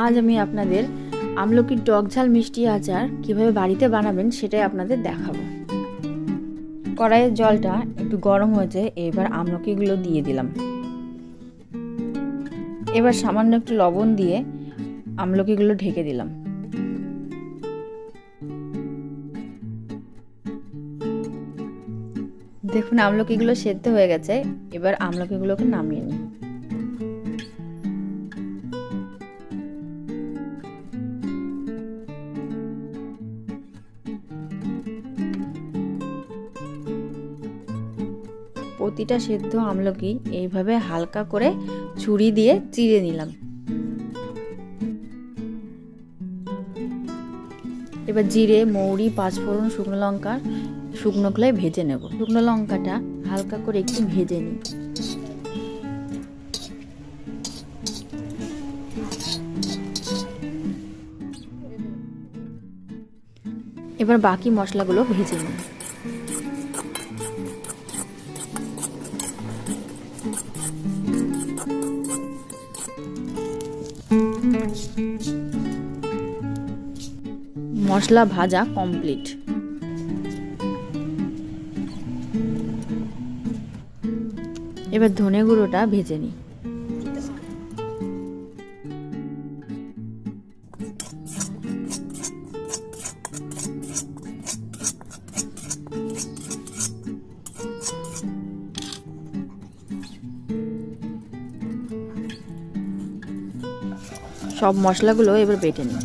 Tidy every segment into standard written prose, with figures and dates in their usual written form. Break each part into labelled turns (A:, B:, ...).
A: আজ আমি আপনাদের আমলকির টক ঝাল মিষ্টি আচার কিভাবে বাড়িতে বানাবেন সেটাই আপনাদের দেখাবো। কড়াইয়ের জলটা একটু গরম হয়েছে, এবার আমলকিগুলো দিয়ে দিলাম। এবার সামান্য একটু লবণ দিয়ে আমলকিগুলো ঢেকে দিলাম। দেখুন আমলকিগুলো সেদ্ধ হয়ে গেছে, এবার আমলকিগুলোকে নামিয়ে নিই। প্রতিটা সেদ্ধ আমলকি এইভাবে হালকা করে ছুরি দিয়ে চিড়ে নিলাম। এবার জিরে, মৌরি, পাঁচফোড়ন, শুকনো লঙ্কা শুকনো খোলায় ভেজে নেব। শুকনো লঙ্কাটা হালকা করে একটু ভেজে নিই। এবার বাকি মশলাগুলো ভেজে নিই। মশলা ভাজা কমপ্লিট। এবার ধনে গুঁড়োটা ভেজে নিই। সব মশলাগুলো এবার বেটে নিই।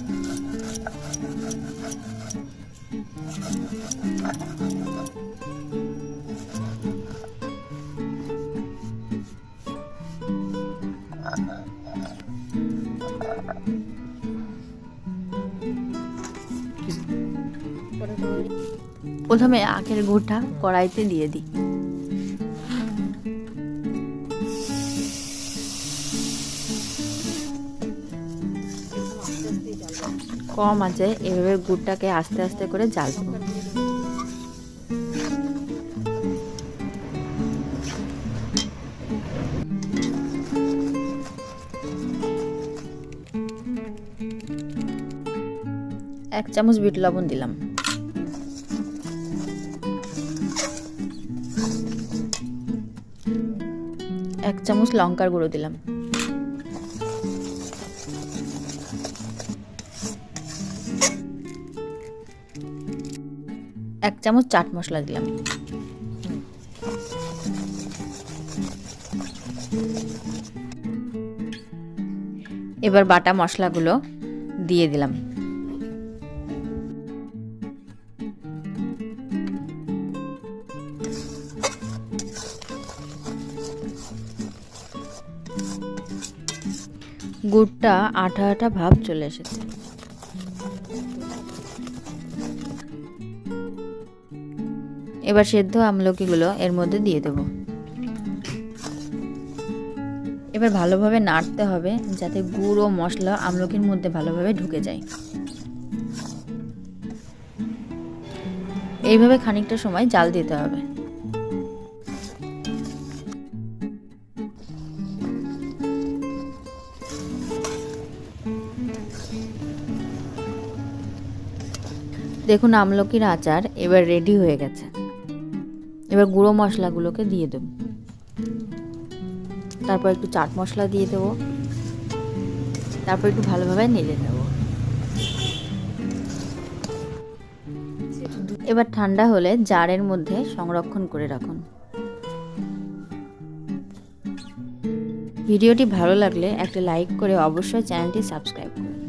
A: প্রথমে আখের গুড়টা কড়াইতে দিয়ে দিই। কম আছে, এভাবে গুড়টাকে আস্তে আস্তে করে জ্বাল দেব। এক চামচ বিট লবণ দিলাম। এক চামচ লঙ্কার গুঁড়ো দিলাম। এক চামচ চাট মশলা দিলাম। এবার বাটা মশলাগুলো দিয়ে দিলাম। গুড়টা আঠা আঠা ভাব চলে এসেছে। এবার সেদ্ধ আমলকিগুলো এর মধ্যে দিয়ে দেব। এবার ভালোভাবে নাড়তে হবে যাতে গুড় ও মশলা আমলকির মধ্যে ভালোভাবে ঢুকে যায়। এইভাবে খানিকটা সময় জাল দিতে হবে। দেখুন আমলকির আচার এবার রেডি হয়ে গেছে। এবার গুঁড়ো মশলাগুলোকে দিয়ে দেব। তারপর একটু চাট মশলা দিয়ে দেব। তারপর একটু ভালোভাবে নেড়ে নেব। এবার ঠান্ডা হলে জারের মধ্যে সংরক্ষণ করে রাখুন। ভিডিওটি ভালো লাগলে একটা লাইক করে অবশ্যই চ্যানেলটি সাবস্ক্রাইব করুন।